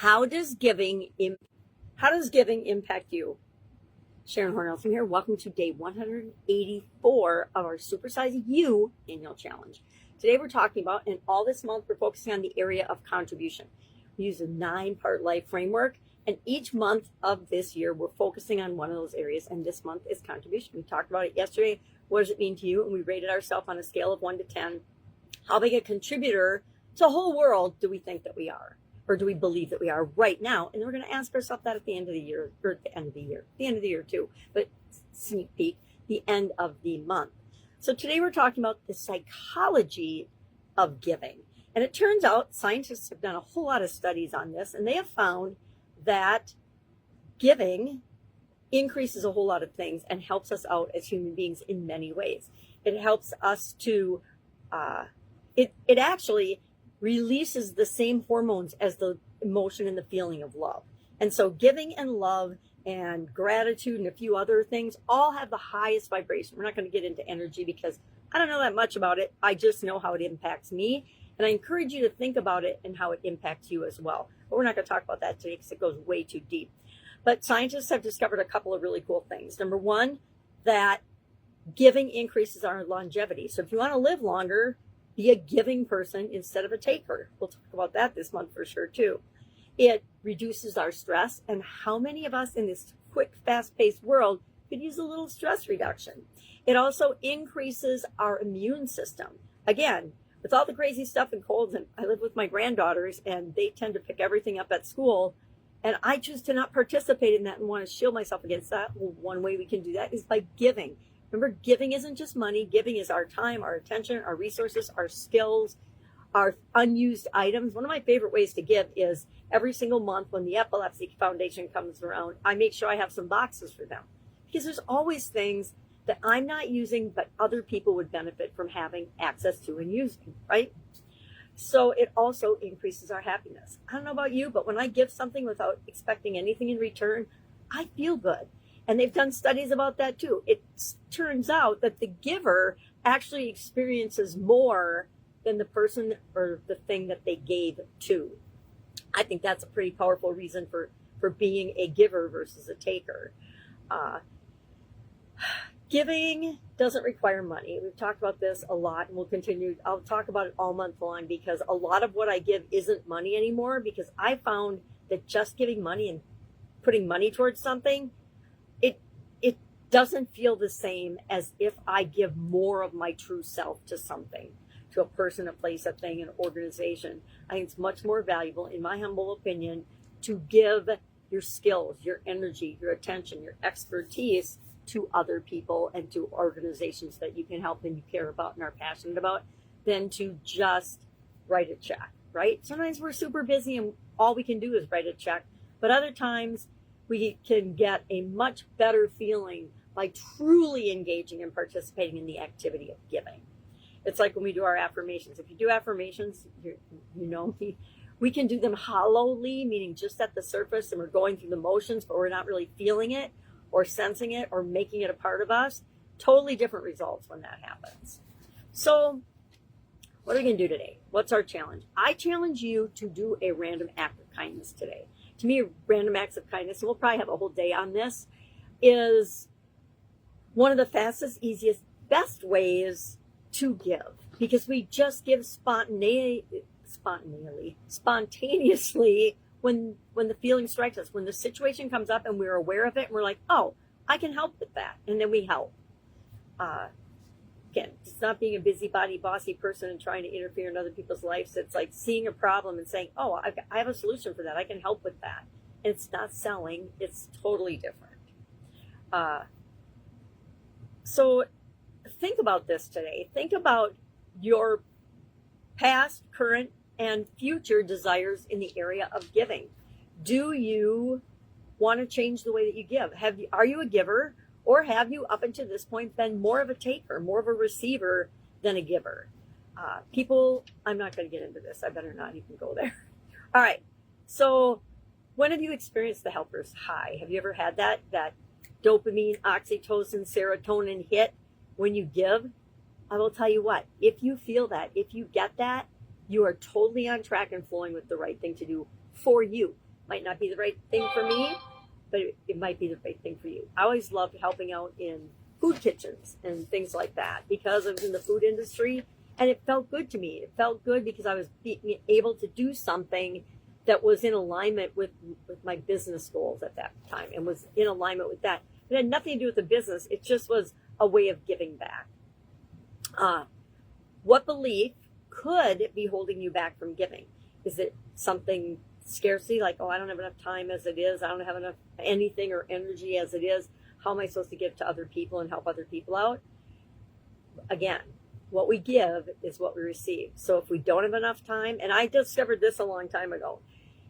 How does giving impact you? Sharon Horne-Ellstrom here. Welcome to day 184 of our Supersize You annual challenge. Today we're talking about, and all this month we're focusing on the area of contribution. We use a 9-part life framework, and each month of this year we're focusing on one of those areas, and this month is contribution. We talked about it yesterday. What does it mean to you? And we rated ourselves on a scale of 1 to 10. How big a contributor to the whole world do we think that we are? Or do we believe that we are right now? And we're going to ask ourselves that at the end of the year, or at the end of the year too, but sneak peek, the end of the month. So today we're talking about the psychology of giving. And it turns out scientists have done a whole lot of studies on this, and they have found that giving increases a whole lot of things and helps us out as human beings in many ways. It helps us to, it actually releases the same hormones as the emotion and the feeling of love. And so giving and love and gratitude and a few other things all have the highest vibration. We're not going to get into energy because I don't know that much about it. I just know how it impacts me. And I encourage you to think about it and how it impacts you as well. But we're not going to talk about that today because it goes way too deep. But scientists have discovered a couple of really cool things. Number one, that giving increases our longevity. So if you want to live longer, be a giving person instead of a taker. We'll talk about that this month for sure too. It reduces our stress. And how many of us in this quick, fast-paced world could use a little stress reduction? It also increases our immune system. Again, with all the crazy stuff and colds, and I live with my granddaughters and they tend to pick everything up at school, and I choose to not participate in that and want to shield myself against that. Well, one way we can do that is by giving. Remember, giving isn't just money. Giving is our time, our attention, our resources, our skills, our unused items. One of my favorite ways to give is every single month when the Epilepsy Foundation comes around, I make sure I have some boxes for them. Because there's always things that I'm not using, but other people would benefit from having access to and using, right? So it also increases our happiness. I don't know about you, but when I give something without expecting anything in return, I feel good. And they've done studies about that too. It turns out that the giver actually experiences more than the person or the thing that they gave to. I think that's a pretty powerful reason for being a giver versus a taker. Giving doesn't require money. We've talked about this a lot, and we'll continue. I'll talk about it all month long because a lot of what I give isn't money anymore, because I found that just giving money and putting money towards something, it doesn't feel the same as if I give more of my true self to something, to a person, a place, a thing, an organization. I think it's much more valuable, in my humble opinion, to give your skills, your energy, your attention, your expertise to other people and to organizations that you can help and you care about and are passionate about, than to just write a check, right? Sometimes we're super busy and all we can do is write a check, but other times we can get a much better feeling by truly engaging and participating in the activity of giving. It's like when we do our affirmations. If you do affirmations, you know me, we can do them hollowly, meaning just at the surface, and we're going through the motions, but we're not really feeling it or sensing it or making it a part of us. Totally different results when that happens. So what are we going to do today? What's our challenge? I challenge you to do a random act of kindness today. To me, random acts of kindness, and we'll probably have a whole day on this, is one of the fastest, easiest, best ways to give, because we just give spontaneously when the feeling strikes us, when the situation comes up and we're aware of it and we're like, oh, I can help with that, and then we help. Again, it's not being a busybody, bossy person and trying to interfere in other people's lives. It's like seeing a problem and saying, oh, I have a solution for that. I can help with that. And it's not selling. It's totally different. So think about this today. Think about your past, current, and future desires in the area of giving. Do you want to change the way that you give? Are you a giver? Or have you, up until this point, been more of a taker, more of a receiver than a giver? I'm not going to get into this. I better not even go there. All right. So when have you experienced the helper's high? Have you ever had that dopamine, oxytocin, serotonin hit when you give? I will tell you what, if you feel that, if you get that, you are totally on track and flowing with the right thing to do for you. Might not be the right thing for me, but it might be the right thing for you. I always loved helping out in food kitchens and things like that because I was in the food industry, and it felt good to me. It felt good because I was being able to do something that was in alignment with my business goals at that time and was in alignment with that. It had nothing to do with the business. It just was a way of giving back. What belief could be holding you back from giving? Is it something scarcity, like, oh, I don't have enough time as it is. I don't have enough anything or energy as it is. How am I supposed to give to other people and help other people out? Again, what we give is what we receive. So if we don't have enough time, and I discovered this a long time ago,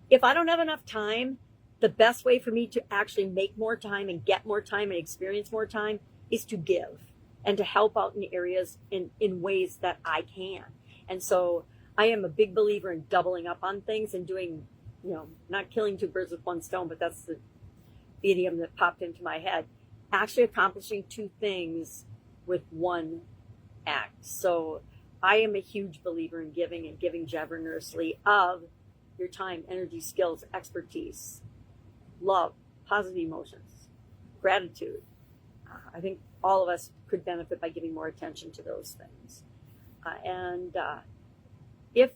if I don't have enough time, the best way for me to actually make more time and get more time and experience more time is to give and to help out in areas in ways that I can. And so I am a big believer in doubling up on things and doing, not killing two birds with one stone, but that's the idiom that popped into my head. Actually accomplishing two things with one act. So I am a huge believer in giving and giving generously of your time, energy, skills, expertise, love, positive emotions, gratitude. I think all of us could benefit by giving more attention to those things. If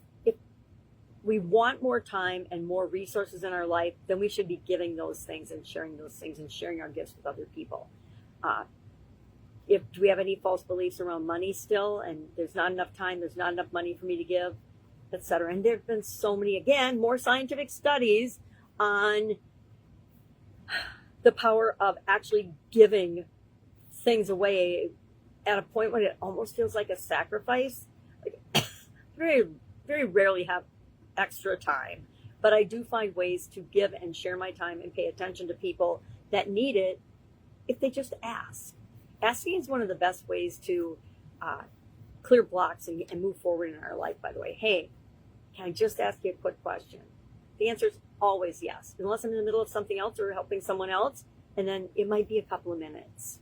we want more time and more resources in our life, then we should be giving those things and sharing those things and sharing our gifts with other people. Do we have any false beliefs around money still? And there's not enough time, there's not enough money for me to give, etc. And there have been so many, again, more scientific studies on the power of actually giving things away at a point when it almost feels like a sacrifice. Like, very, very rarely have extra time, but I do find ways to give and share my time and pay attention to people that need it if they just ask. Asking is one of the best ways to clear blocks and move forward in our life, by the way. Hey, can I just ask you a quick question? The answer is always yes, unless I'm in the middle of something else or helping someone else, and then it might be a couple of minutes.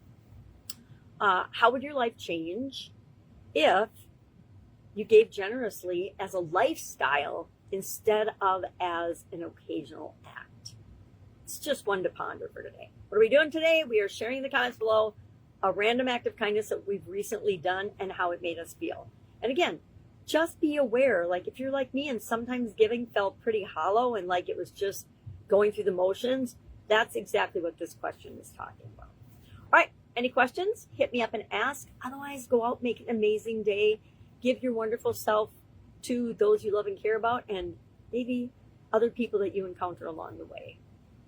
How would your life change if you gave generously as a lifestyle instead of as an occasional act? It's just one to ponder for today. What are we doing today? We are sharing in the comments below a random act of kindness that we've recently done and how it made us feel. And again, just be aware, like if you're like me and sometimes giving felt pretty hollow and like it was just going through the motions, that's exactly what this question is talking about. All right, any questions? Hit me up and ask. Otherwise, go out, make an amazing day. Give your wonderful self to those you love and care about and maybe other people that you encounter along the way.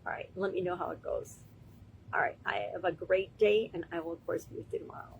All right, let me know how it goes. All right, I have a great day, and I will, of course, be with you tomorrow.